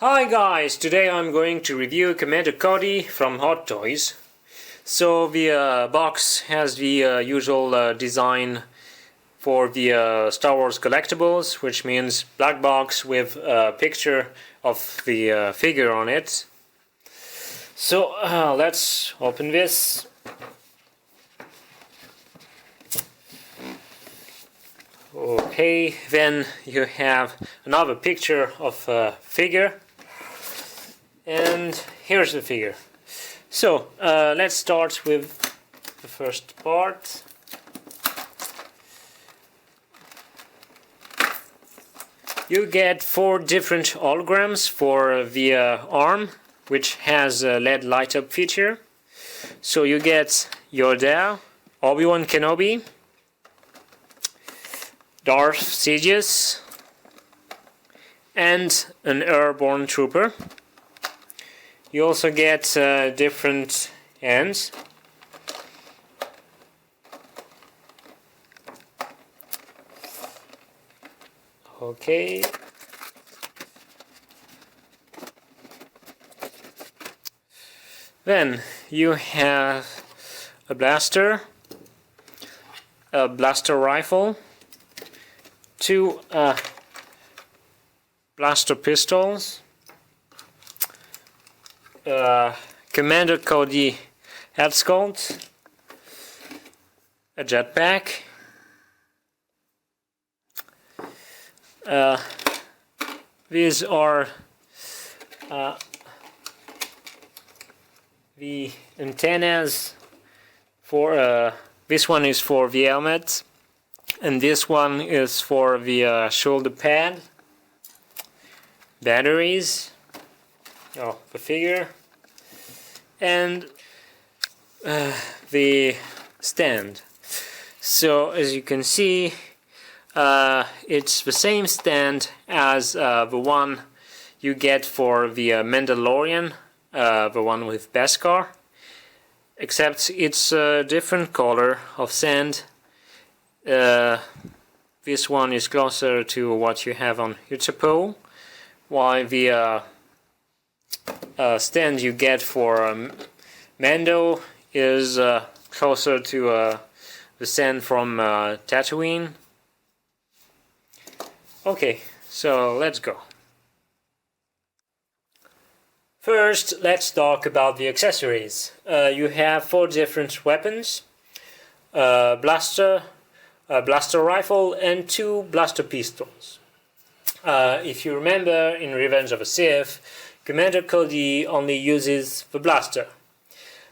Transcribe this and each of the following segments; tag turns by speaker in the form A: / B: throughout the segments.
A: Hi guys, today I'm going to review Commander Cody from Hot Toys. So the box has the usual design for the Star Wars collectibles, which means black box with a picture of the figure on it. So let's open this. Okay, then you have another picture of a figure. And here's the figure. So let's start with the first part. You get 4 different holograms for the arm, which has a LED light up feature. So you get Yoda, Obi-Wan Kenobi, Darth Sidious, and an airborne trooper. You also get different hands. Okay. Then you have a blaster, a blaster rifle, 2 blaster pistols, Commander Cody Headsculpt, a jetpack, these are the antennas for this one is for the helmet, and this one is for the shoulder pad, batteries, the figure, and the stand. So as you can see, it's the same stand as the one you get for the Mandalorian, the one with Beskar, except it's a different color of sand. This one is closer to what you have on Utapau, while the stand you get for Mando is closer to the sand from Tatooine. Okay, so let's go. First, let's talk about the accessories. You have 4 different weapons, a blaster rifle, and 2 blaster pistols. If you remember, in Revenge of the Sith, Commander Cody only uses the blaster.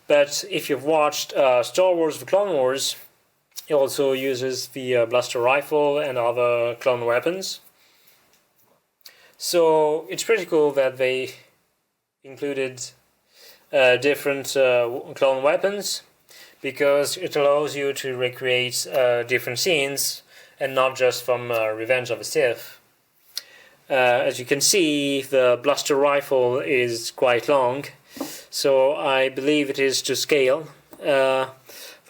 A: But if you've watched Star Wars: The Clone Wars, he also uses the blaster rifle and other clone weapons. So it's pretty cool that they included different clone weapons, because it allows you to recreate different scenes and not just from Revenge of the Sith. As you can see, the blaster rifle is quite long, so I believe it is to scale. The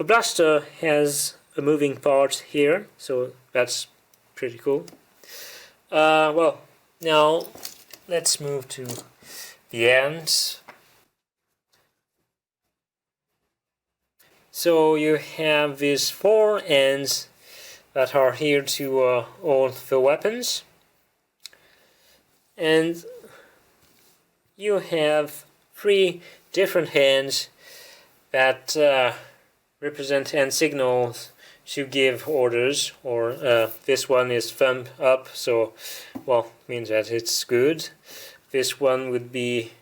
A: blaster has a moving part here, so that's pretty cool. Well, now let's move to the ends. So you have these 4 ends that are here to hold the weapons, and you have 3 different hands that represent hand signals to give orders, or this one is thumb up, so means that it's good. This one would be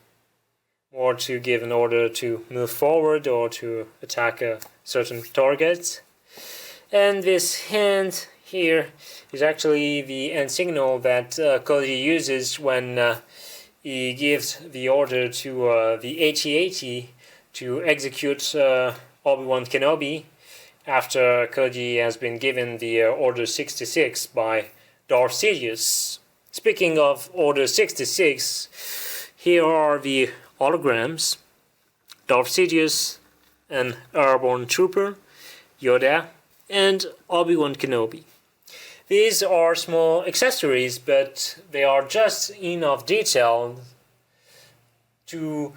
A: more to give an order to move forward or to attack a certain target. And this hand here is actually the hand signal that Cody uses when he gives the order to the AT-AT to execute Obi-Wan Kenobi after Cody has been given the Order 66 by Darth Sidious. Speaking of Order 66, here are the holograms: Darth Sidious, an airborne trooper, Yoda, and Obi-Wan Kenobi. These are small accessories, but they are just enough detail to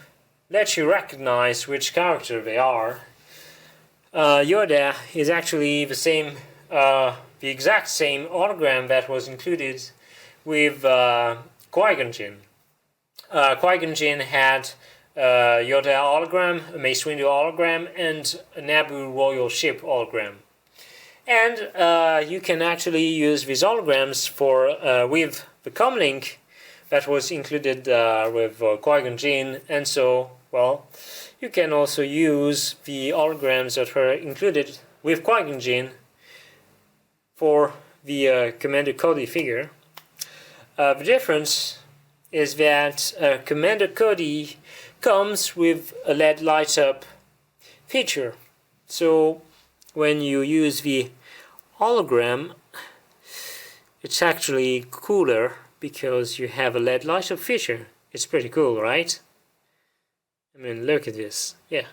A: let you recognize which character they are. Yoda is actually the same, the exact same hologram that was included with Qui-Gon Jinn. Qui-Gon Jinn had Yoda hologram, a Mace Windu hologram, and a Naboo royal ship hologram. And you can actually use these holograms for with the comlink that was included with Qui-Gon Jinn, and so, well, you can also use the holograms that were included with Qui-Gon Jinn for the Commander Cody figure. The difference is that Commander Cody comes with a LED light up feature. So when you use the hologram, it's actually cooler because you have a LED light up feature. It's pretty cool, right? I mean, look at this. Yeah.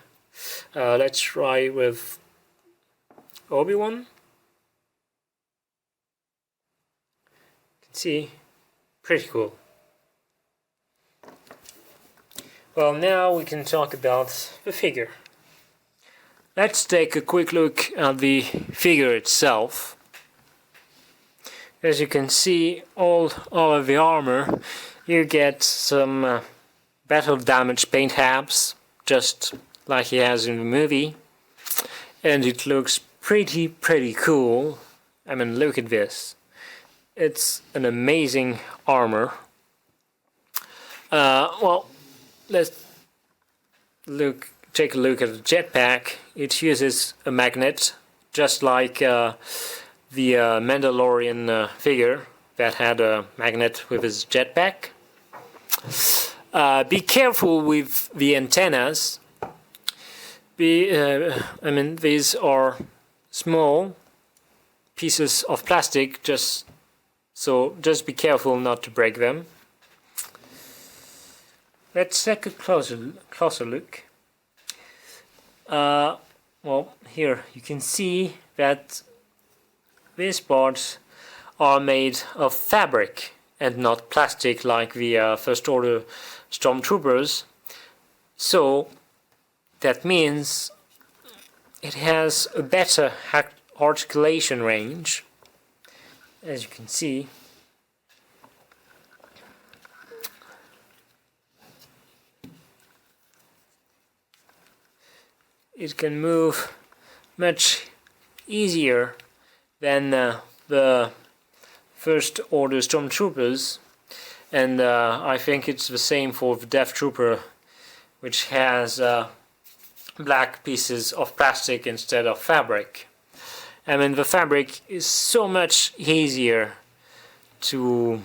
A: Let's try with Obi-Wan. You can see, pretty cool. Well, now we can talk about the figure. Let's take a quick look at the figure itself. As you can see, all of the armor, you get some battle damage paint tabs, just like he has in the movie, and it looks pretty cool. I mean, look at this. It's an amazing armor. Well, let's take a look at the jetpack. It uses a magnet, just like the Mandalorian figure that had a magnet with his jetpack. Be careful with the antennas. I mean, these are small pieces of plastic, just be careful not to break them. Let's take a closer look. Well, here you can see that these parts are made of fabric and not plastic like the First Order Stormtroopers. So that means it has a better articulation range, as you can see. It can move much easier than the First Order Stormtroopers, and I think it's the same for the Death Trooper, which has black pieces of plastic instead of fabric. I mean, the fabric is so much easier to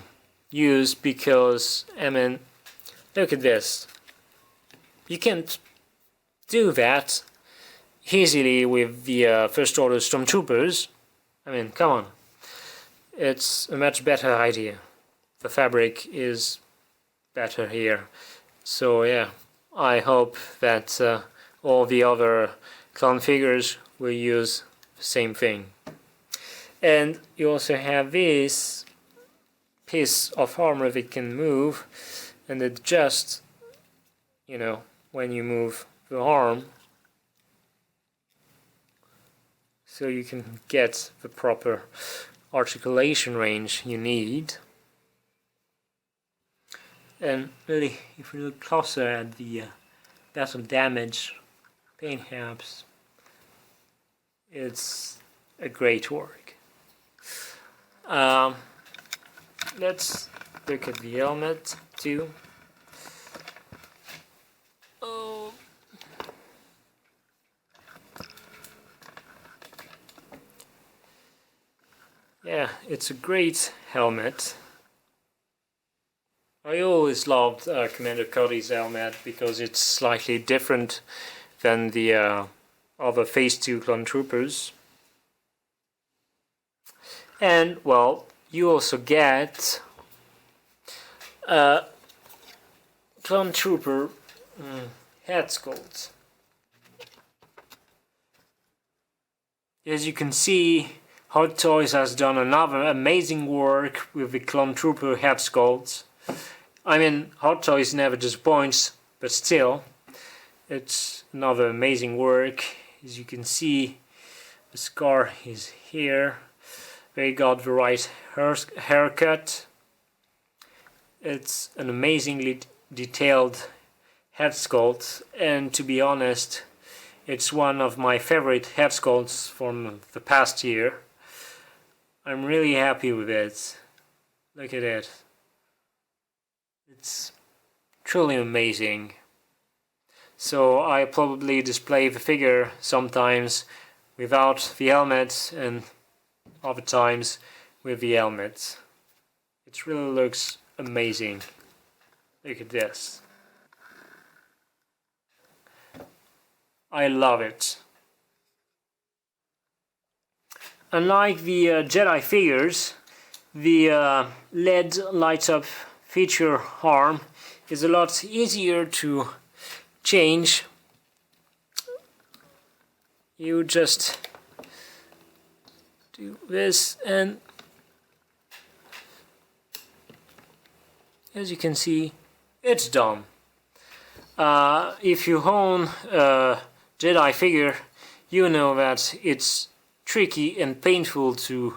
A: use because, I mean, look at this. You can't do that easily with the First Order Stormtroopers. I mean, come on. It's a much better idea. The fabric is better here. So yeah, I hope that all the other clone figures will use the same thing. And you also have this piece of armor that can move and adjust, you know, when you move the arm, so you can get the proper articulation range you need. And really, if we look closer at the battle damage paint tabs, it's a great work. Let's look at the helmet too. Oh. Yeah, it's a great helmet. I always loved Commander Cody's helmet because it's slightly different than the other Phase 2 clone troopers. And, well, you also get clone trooper Headsculpt. As you can see, Hot Toys has done another amazing work with the clone trooper Headsculpt. I mean, Hot Toys never disappoints, but still, it's another amazing work. As you can see, the scar is here. They got the right haircut. It's an amazingly detailed head sculpt, and to be honest, it's one of my favorite head sculpts from the past year. I'm really happy with it. Look at it. It's truly amazing. So I probably display the figure sometimes without the helmet and other times with the helmet. It really looks amazing. Look at this. I love it. Unlike the Jedi figures, the LED lights up feature arm is a lot easier to change. You just do this, and as you can see, it's done. If you own a Jedi figure, you know that it's tricky and painful to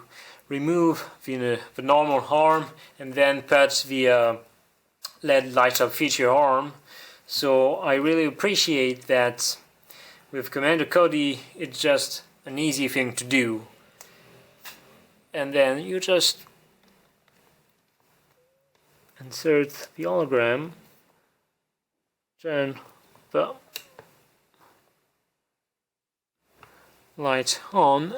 A: remove the normal arm and then put the LED light up feature arm. So I really appreciate that with Commander Cody it's just an easy thing to do. And then you just insert the hologram, turn the light on,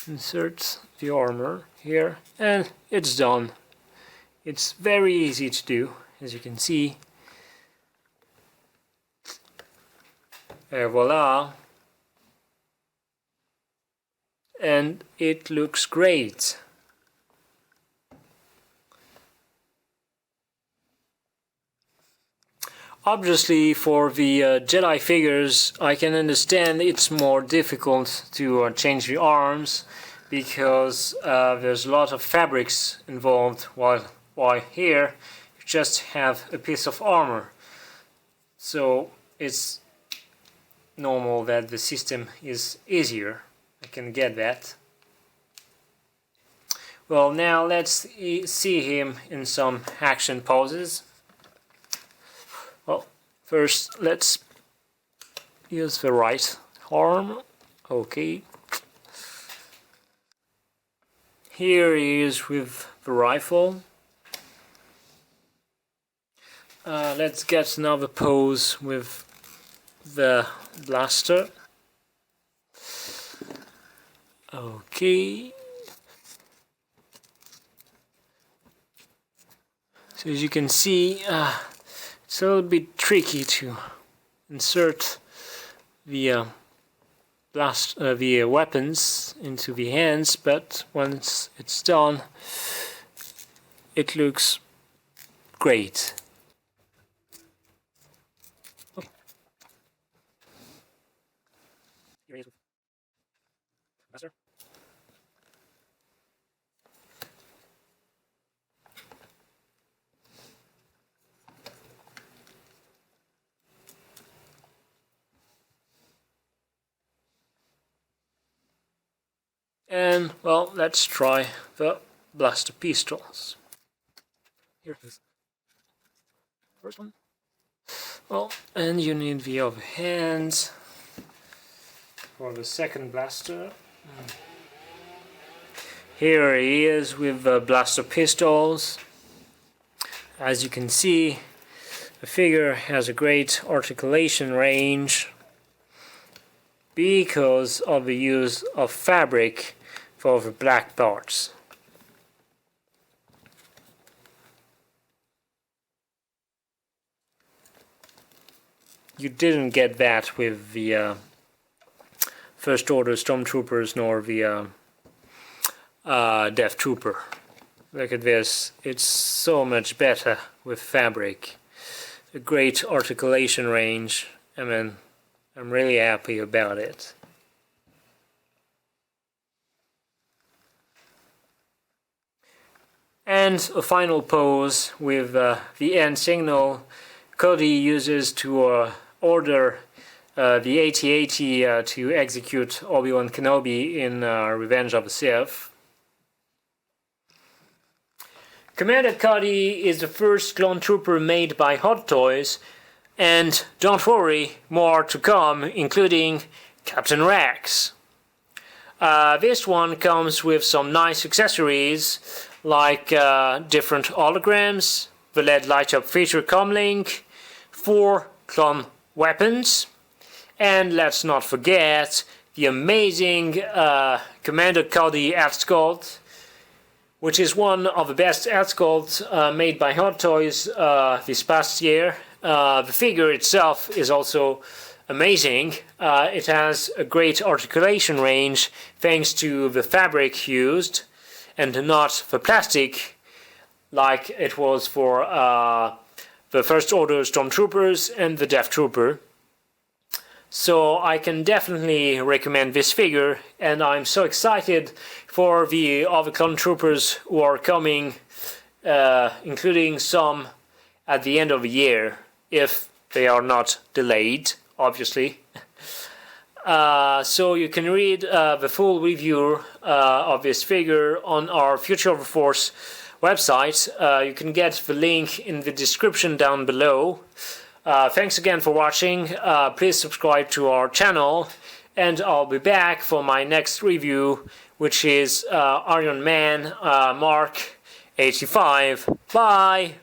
A: insert the armor here, and it's done. It's very easy to do, as you can see. Voila! And it looks great. Obviously, for the Jedi figures, I can understand it's more difficult to change the arms because there's a lot of fabrics involved, while here you just have a piece of armor. So it's normal that the system is easier. I can get that. Well, now let's see him in some action poses. Well, first let's use the right arm. Okay. Here he is with the rifle. Let's get another pose with the blaster. Okay. So as you can see, it's a little bit tricky to insert the the weapons into the hands, but once it's done, it looks great. Oh. Here he is with Master. And well, let's try the blaster pistols. Here it is. First one. Well, and you need the other hand for the second blaster. Here he is with the blaster pistols. As you can see, the figure has a great articulation range because of the use of fabric for the black parts. You didn't get that with the First Order Stormtroopers nor the Death Trooper. Look at this, it's so much better with fabric. A great articulation range. I mean, I'm really happy about it. And And a final pose with the end signal Cody uses to order the AT-AT to execute Obi-Wan Kenobi in Revenge of the Sith. Commander Cody is the first clone trooper made by Hot Toys, and don't worry, more to come, including Captain Rex. This one comes with some nice accessories like different holograms, the LED light-up feature comlink, 4 clone weapons, and let's not forget the amazing Commander Cody Headsculpt, which is one of the best Headsculpts made by Hot Toys this past year. The figure itself is also amazing. It has a great articulation range thanks to the fabric used and not the plastic like it was for the First Order Stormtroopers and the Death Trooper. So I can definitely recommend this figure, and I'm so excited for the other clone troopers who are coming, including some at the end of the year, if they are not delayed, obviously. So you can read the full review of this figure on our Future of the Force website. You can get the link in the description down below. Thanks again for watching. Please subscribe to our channel, and I'll be back for my next review, which is Iron Man Mark 85. Bye!